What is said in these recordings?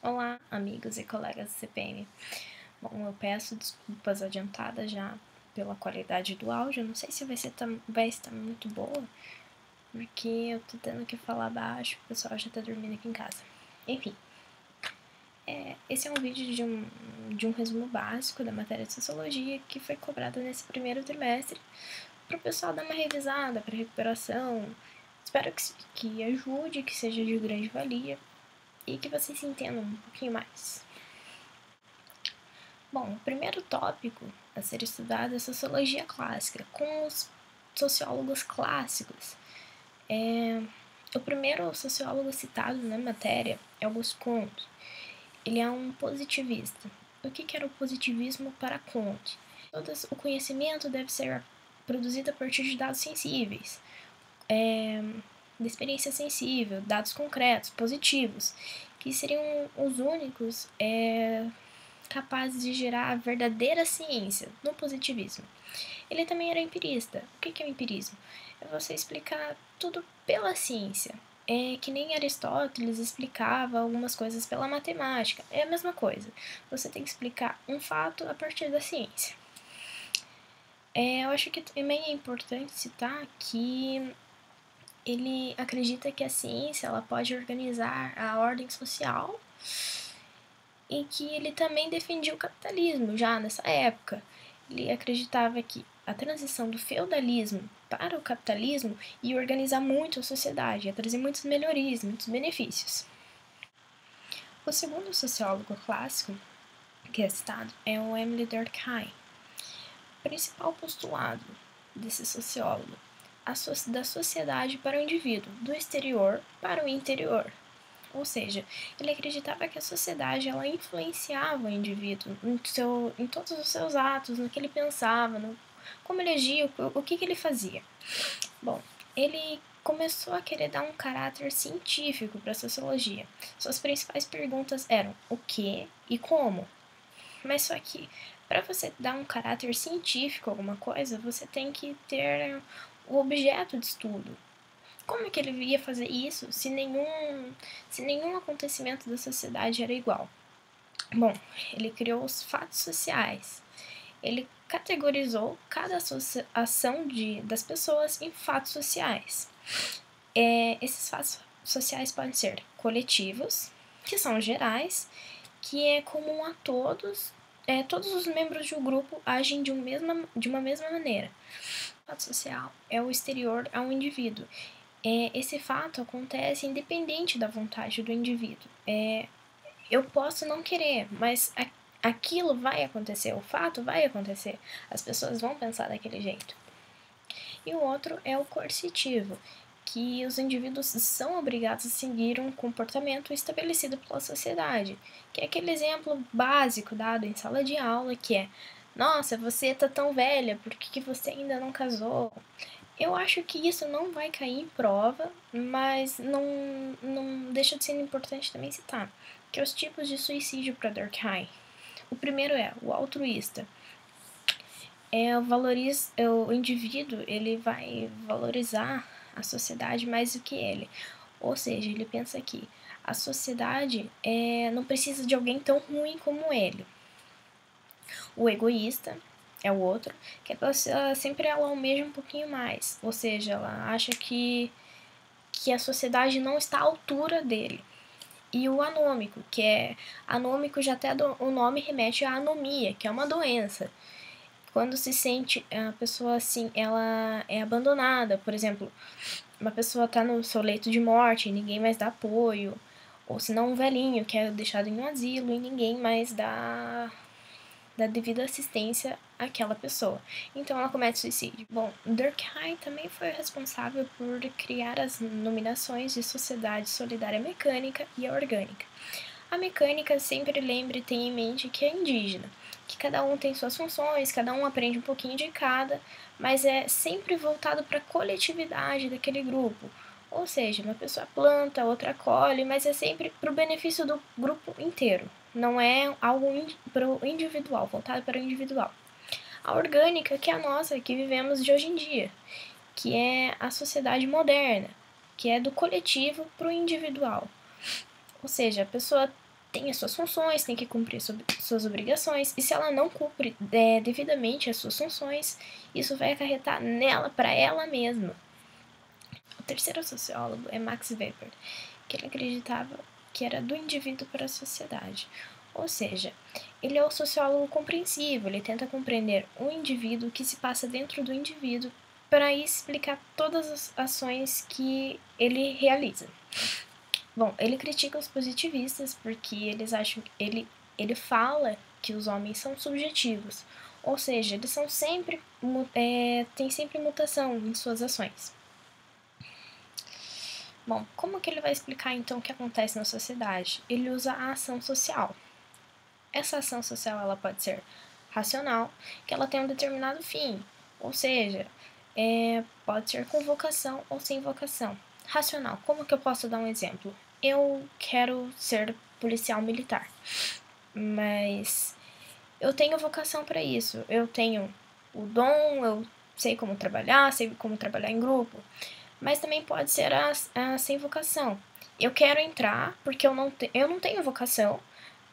Olá, amigos e colegas do CPM. Bom, eu peço desculpas adiantadas já pela qualidade do áudio. Não sei se vai estar muito boa, porque eu tô tendo que falar baixo, o pessoal já tá dormindo aqui em casa. Enfim, esse é um vídeo de um resumo básico da matéria de Sociologia que foi cobrado nesse primeiro trimestre para o pessoal dar uma revisada para recuperação. Espero que ajude, que seja de grande valia e que vocês se entendam um pouquinho mais. Bom, o primeiro tópico a ser estudado é a sociologia clássica, com os sociólogos clássicos. O primeiro sociólogo citado na matéria é Auguste Comte. Ele é um positivista. O que era o positivismo para Comte? Todo o conhecimento deve ser produzido a partir de dados sensíveis, da experiência sensível, dados concretos, positivos, que seriam os únicos capazes de gerar a verdadeira ciência no positivismo. Ele também era empirista. O que é o empirismo? É você explicar tudo pela ciência. É que nem Aristóteles explicava algumas coisas pela matemática. É a mesma coisa. Você tem que explicar um fato a partir da ciência. Eu acho que também é importante citar que ele acredita que a ciência ela pode organizar a ordem social e que ele também defendia o capitalismo já nessa época. Ele acreditava que a transição do feudalismo para o capitalismo ia organizar muito a sociedade, ia trazer muitas melhorias, muitos benefícios. O segundo sociólogo clássico que é citado é o Émile Durkheim. O principal postulado desse sociólogo, da sociedade para o indivíduo, do exterior para o interior. Ou seja, ele acreditava que a sociedade ela influenciava o indivíduo em todos os seus atos, no que ele pensava, como ele agia, o que ele fazia. Bom, ele começou a querer dar um caráter científico para a sociologia. Suas principais perguntas eram o que e como. Mas só que, para você dar um caráter científico a alguma coisa, você tem que ter o objeto de estudo. Como é que ele ia fazer isso se nenhum acontecimento da sociedade era igual? Bom, ele criou os fatos sociais. Ele categorizou cada ação das pessoas em fatos sociais. Esses fatos sociais podem ser coletivos, que são gerais, que é comum a todos, todos os membros de um grupo agem de uma mesma maneira. O fato social é o exterior a um indivíduo. Esse fato acontece independente da vontade do indivíduo. Eu posso não querer, mas aquilo vai acontecer, o fato vai acontecer. As pessoas vão pensar daquele jeito. E o outro é o coercitivo, que os indivíduos são obrigados a seguir um comportamento estabelecido pela sociedade, que é aquele exemplo básico dado em sala de aula, que é: nossa, você tá tão velha, por que você ainda não casou? Eu acho que isso não vai cair em prova, mas não deixa de ser importante também citar que os tipos de suicídio para Durkheim. O primeiro é o altruísta. O indivíduo ele vai valorizar a sociedade mais do que ele. Ou seja, ele pensa que a sociedade não precisa de alguém tão ruim como ele. O egoísta é o outro, que a pessoa sempre ela almeja um pouquinho mais, ou seja, ela acha que a sociedade não está à altura dele. E o anômico, que é anômico já até o nome remete à anomia, que é uma doença. Quando se sente a pessoa assim, ela é abandonada, por exemplo, uma pessoa está no seu leito de morte e ninguém mais dá apoio, ou se não um velhinho que é deixado em um asilo e ninguém mais dá devida assistência àquela pessoa. Então ela comete suicídio. Bom, Durkheim também foi responsável por criar as nominações de sociedade solidária mecânica e orgânica. A mecânica sempre lembre e tenha em mente que é indígena, que cada um tem suas funções, cada um aprende um pouquinho de cada, mas é sempre voltado para a coletividade daquele grupo. Ou seja, uma pessoa planta, outra colhe, mas é sempre para o benefício do grupo inteiro. Não é algo para o individual, voltado para o individual. A orgânica, que é a nossa, que vivemos de hoje em dia, que é a sociedade moderna, que é do coletivo para o individual. Ou seja, a pessoa tem as suas funções, tem que cumprir suas obrigações, e se ela não cumpre devidamente as suas funções, isso vai acarretar nela, para ela mesma. O terceiro sociólogo é Max Weber, que ele acreditava que era do indivíduo para a sociedade. Ou seja, ele é o sociólogo compreensivo, ele tenta compreender o indivíduo que se passa dentro do indivíduo para explicar todas as ações que ele realiza. Bom, ele critica os positivistas porque eles acham que ele fala que os homens são subjetivos, ou seja, eles são sempre têm sempre mutação em suas ações. Bom, como que ele vai explicar então o que acontece na sociedade? Ele usa a ação social. Essa ação social ela pode ser racional, que ela tem um determinado fim, ou seja, pode ser com vocação ou sem vocação. Racional, como que eu posso dar um exemplo? Eu quero ser policial militar, mas eu tenho vocação para isso. Eu tenho o dom, eu sei como trabalhar em grupo, mas também pode ser a sem vocação. Eu quero entrar porque eu não tenho vocação,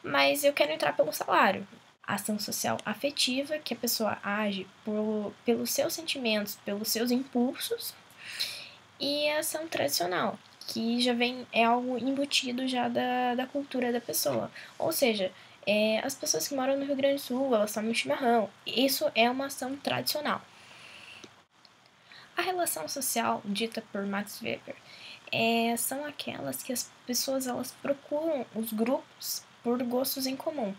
mas eu quero entrar pelo salário. A ação social afetiva, que a pessoa age pelos seus sentimentos, pelos seus impulsos, e a ação tradicional, que já é algo embutido já da cultura da pessoa. Ou seja, as pessoas que moram no Rio Grande do Sul, elas tomam chimarrão. Isso é uma ação tradicional. A relação social, dita por Max Weber, são aquelas que as pessoas elas procuram os grupos por gostos em comum.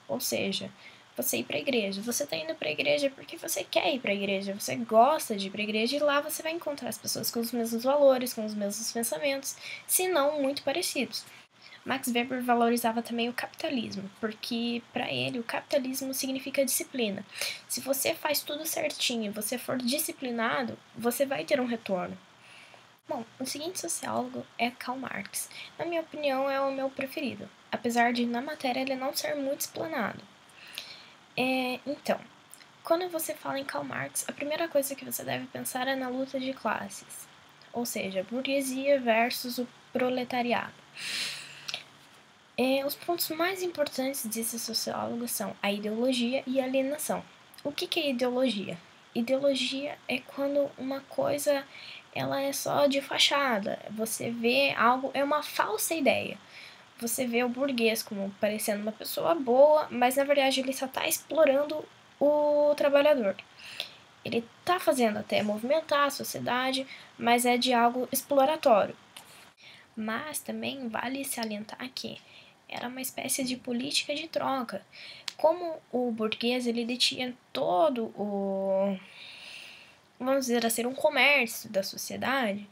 Ou seja, você ir para a igreja. Você está indo para a igreja porque você quer ir para a igreja, você gosta de ir para a igreja e lá você vai encontrar as pessoas com os mesmos valores, com os mesmos pensamentos, se não muito parecidos. Max Weber valorizava também o capitalismo, porque para ele o capitalismo significa disciplina. Se você faz tudo certinho, você for disciplinado, você vai ter um retorno. Bom, o seguinte sociólogo é Karl Marx. Na minha opinião, é o meu preferido, apesar de na matéria ele não ser muito explanado. Então, quando você fala em Karl Marx, a primeira coisa que você deve pensar é na luta de classes, ou seja, burguesia versus o proletariado. Os pontos mais importantes desse sociólogo são a ideologia e a alienação. O que é ideologia? Ideologia é quando uma coisa ela é só de fachada. Você vê algo, é uma falsa ideia. Você vê o burguês como parecendo uma pessoa boa, mas na verdade ele só está explorando o trabalhador. Ele está fazendo até movimentar a sociedade, mas é de algo exploratório. Mas também vale salientar que era uma espécie de política de troca. Como o burguês ele detinha todo vamos dizer assim, um comércio da sociedade,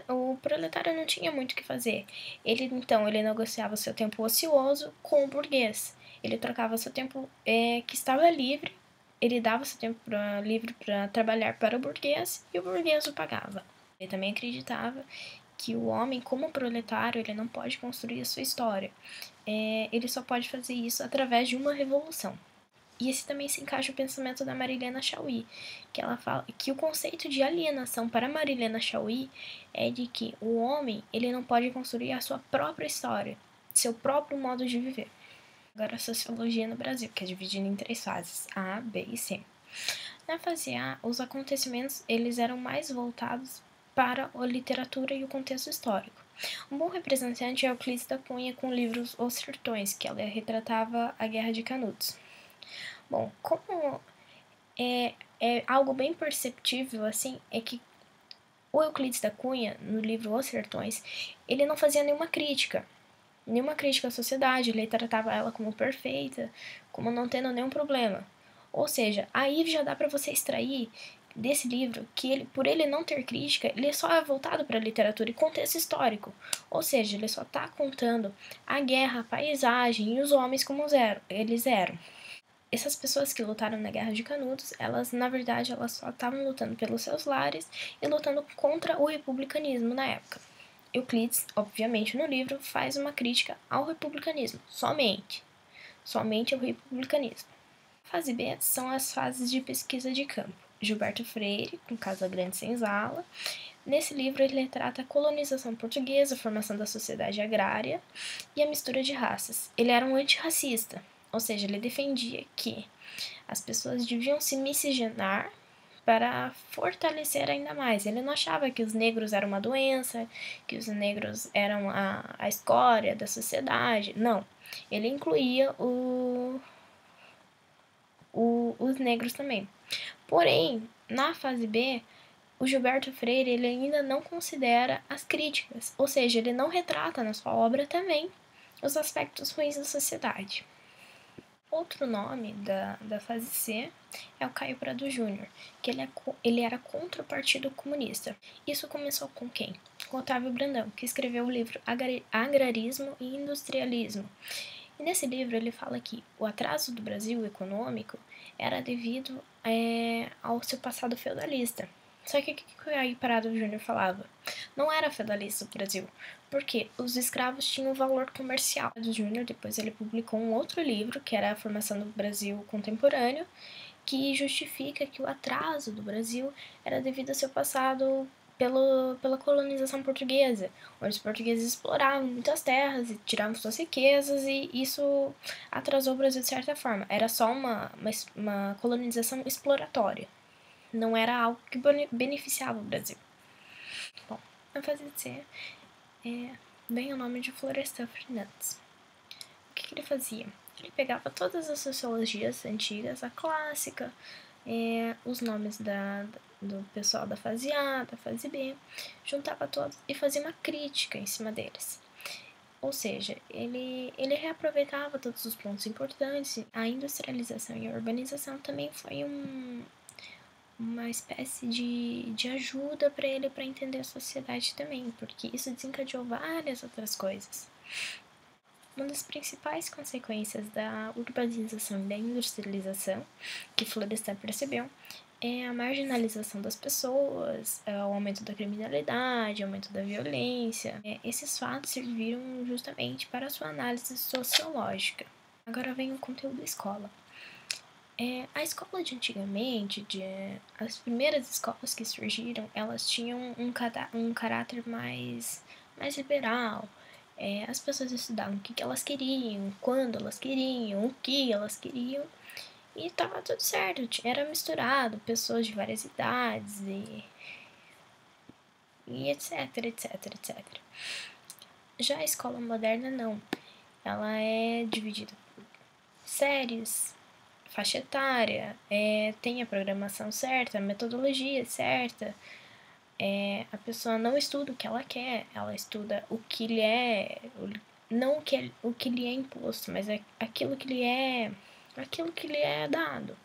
o proletário não tinha muito o que fazer. Ele negociava seu tempo ocioso com o burguês. Ele trocava seu tempo que estava livre, ele dava seu tempo livre para trabalhar para o burguês e o burguês o pagava. Ele também acreditava que o homem, como proletário, ele não pode construir a sua história. Ele só pode fazer isso através de uma revolução. E esse também se encaixa o pensamento da Marilena Chauí, que ela fala que o conceito de alienação para Marilena Chauí é de que o homem ele não pode construir a sua própria história, seu próprio modo de viver. Agora a sociologia no Brasil, que é dividida em 3 fases, A, B e C. Na fase A, os acontecimentos eles eram mais voltados para a literatura e o contexto histórico. Um bom representante é Euclides da Cunha com o livro Os Sertões, que ela retratava a Guerra de Canudos. Bom, como é algo bem perceptível, assim, é que o Euclides da Cunha, no livro Os Sertões, ele não fazia nenhuma crítica à sociedade, ele tratava ela como perfeita, como não tendo nenhum problema. Ou seja, aí já dá para você extrair desse livro que por ele não ter crítica, ele só é voltado para a literatura e contexto histórico. Ou seja, ele só está contando a guerra, a paisagem e os homens como eles eram. Essas pessoas que lutaram na Guerra de Canudos, na verdade, elas só estavam lutando pelos seus lares e lutando contra o republicanismo na época. Euclides, obviamente, no livro, faz uma crítica ao republicanismo, somente ao republicanismo. A fase B são as fases de pesquisa de campo. Gilberto Freire, com Casa Grande Senzala. Nesse livro ele retrata a colonização portuguesa, a formação da sociedade agrária e a mistura de raças. Ele era um antirracista, ou seja, ele defendia que as pessoas deviam se miscigenar para fortalecer ainda mais. Ele não achava que os negros eram uma doença, que os negros eram a escória da sociedade. Não. Ele incluía os negros também. Porém, na fase B, o Gilberto Freire ele ainda não considera as críticas, ou seja, ele não retrata na sua obra também os aspectos ruins da sociedade. Outro nome da fase C é o Caio Prado Júnior, que ele era contra o Partido Comunista. Isso começou com quem? Com Otávio Brandão, que escreveu o livro Agrarismo e Industrialismo. E nesse livro ele fala que o atraso do Brasil econômico era devido ao seu passado feudalista. Só que o que o Caio Prado Júnior falava? Não era feudalista o Brasil, porque os escravos tinham valor comercial. O Júnior depois ele publicou um outro livro, que era a formação do Brasil contemporâneo, que justifica que o atraso do Brasil era devido ao seu passado pela colonização portuguesa, onde os portugueses exploravam muitas terras e tiravam suas riquezas, e isso atrasou o Brasil de certa forma. Era só uma colonização exploratória, não era algo que beneficiava o Brasil. Bom, na fase C vem o nome de Florestan Fernandes. O que ele fazia? Ele pegava todas as sociologias antigas, a clássica, os nomes do pessoal da fase A, da fase B, juntava todos e fazia uma crítica em cima deles. Ou seja, ele reaproveitava todos os pontos importantes. A industrialização e a urbanização também foi uma espécie de ajuda para ele para entender a sociedade também, porque isso desencadeou várias outras coisas. Uma das principais consequências da urbanização e da industrialização que Florestan percebeu é a marginalização das pessoas, o aumento da criminalidade, o aumento da violência. Esses fatos serviram justamente para a sua análise sociológica. Agora vem o conteúdo da escola. A escola de antigamente, as primeiras escolas que surgiram, elas tinham um caráter mais liberal. As pessoas estudavam o que elas queriam, quando elas queriam, o que elas queriam, e estava tudo certo, era misturado, pessoas de várias idades e etc, etc, etc. Já a escola moderna não, ela é dividida por séries, faixa etária, tem a programação certa, a metodologia certa, a pessoa não estuda o que ela quer, ela estuda o que lhe é, não o que lhe é imposto, mas aquilo que lhe é dado.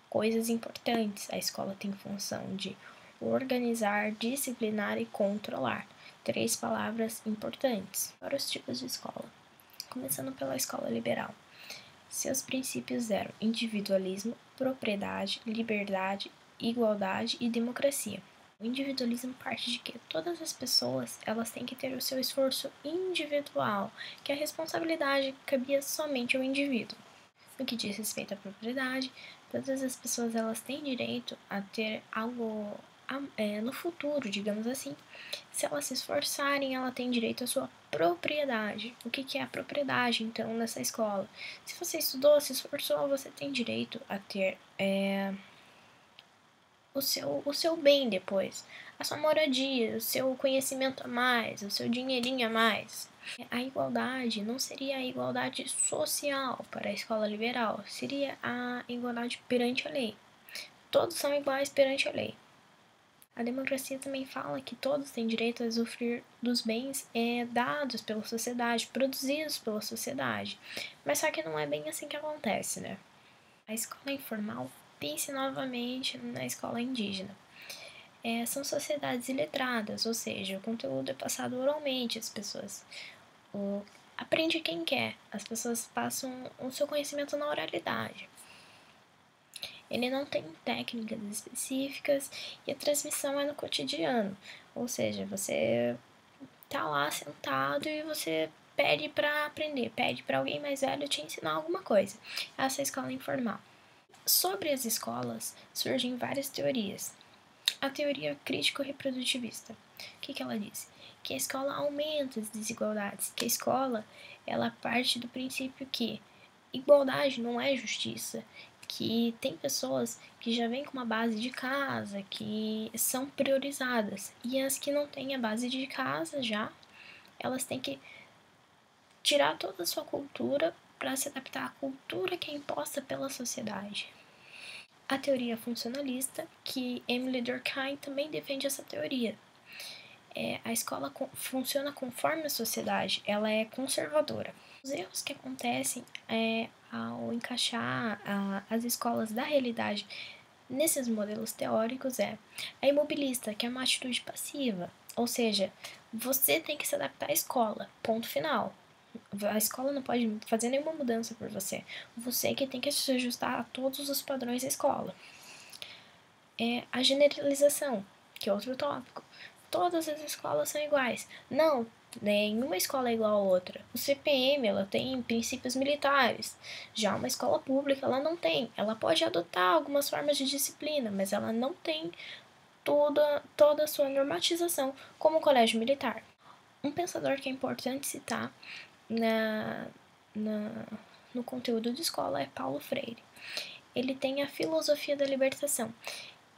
Coisas importantes, a escola tem função de organizar, disciplinar e controlar. 3 palavras importantes. Para os tipos de escola, começando pela escola liberal. Seus princípios eram individualismo, propriedade, liberdade, igualdade e democracia. O individualismo parte de que todas as pessoas elas têm que ter o seu esforço individual, que a responsabilidade cabia somente ao indivíduo. No que diz respeito à propriedade, todas as pessoas elas têm direito a ter algo no futuro, digamos assim. Se elas se esforçarem, ela tem direito à sua propriedade. O que é a propriedade, então, nessa escola? Se você estudou, se esforçou, você tem direito a ter o seu bem depois, a sua moradia, o seu conhecimento a mais, o seu dinheirinho a mais. A igualdade não seria a igualdade social para a escola liberal, seria a igualdade perante a lei. Todos são iguais perante a lei. A democracia também fala que todos têm direito a usufruir dos bens dados pela sociedade, produzidos pela sociedade. Mas só que não é bem assim que acontece, né? A escola informal, pense novamente na escola indígena. São sociedades iletradas, ou seja, o conteúdo é passado oralmente às pessoas. Aprende quem quer, as pessoas passam o seu conhecimento na oralidade. Ele não tem técnicas específicas e a transmissão é no cotidiano, ou seja, você tá lá sentado e você pede para aprender, pede para alguém mais velho te ensinar alguma coisa. Essa é a escola informal. Sobre as escolas, surgem várias teorias. A teoria crítico-reprodutivista, o que ela diz? Que a escola aumenta as desigualdades, que a escola ela parte do princípio que igualdade não é justiça, que tem pessoas que já vêm com uma base de casa, que são priorizadas, e as que não têm a base de casa já, elas têm que tirar toda a sua cultura para se adaptar à cultura que é imposta pela sociedade. A teoria funcionalista, que Emily Durkheim também defende essa teoria. A escola funciona conforme a sociedade, ela é conservadora. Os erros que acontecem ao encaixar as escolas da realidade nesses modelos teóricos é a imobilista, que é uma atitude passiva, ou seja, você tem que se adaptar à escola, ponto final. A escola não pode fazer nenhuma mudança por você. Você que tem que se ajustar a todos os padrões da escola. A generalização, que é outro tópico. Todas as escolas são iguais. Não, nenhuma escola é igual a outra. O CPM, ela tem princípios militares. Já uma escola pública, ela não tem. Ela pode adotar algumas formas de disciplina, mas ela não tem toda a sua normatização como o colégio militar. Um pensador que é importante citar no conteúdo de escola é Paulo Freire. Ele tem a filosofia da libertação,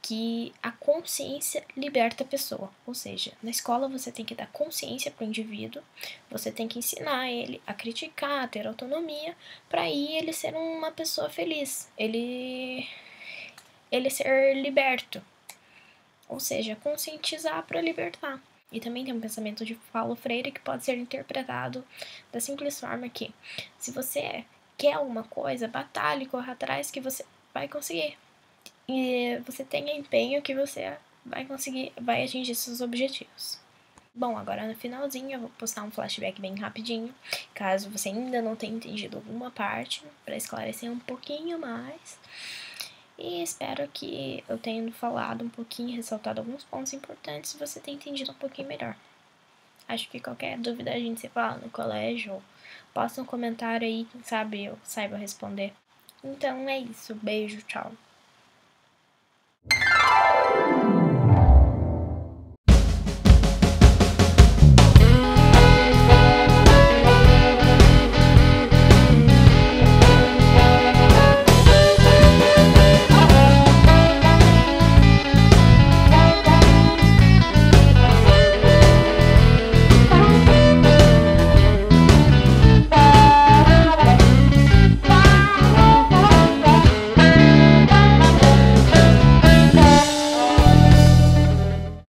que a consciência liberta a pessoa. Ou seja, na escola você tem que dar consciência para o indivíduo, você tem que ensinar ele a criticar, a ter autonomia, para aí ele ser uma pessoa feliz, ele ser liberto. Ou seja, conscientizar para libertar. E também tem um pensamento de Paulo Freire que pode ser interpretado da simples forma que, se você quer alguma coisa, batalhe, corra atrás que você vai conseguir. E você tenha empenho que você vai atingir seus objetivos. Bom, agora no finalzinho eu vou postar um flashback bem rapidinho, caso você ainda não tenha entendido alguma parte, para esclarecer um pouquinho mais. E espero que eu tenha falado um pouquinho, ressaltado alguns pontos importantes e você tenha entendido um pouquinho melhor. Acho que qualquer dúvida a gente se fala no colégio, posta um comentário aí, quem sabe eu saiba responder. Então é isso, beijo, tchau.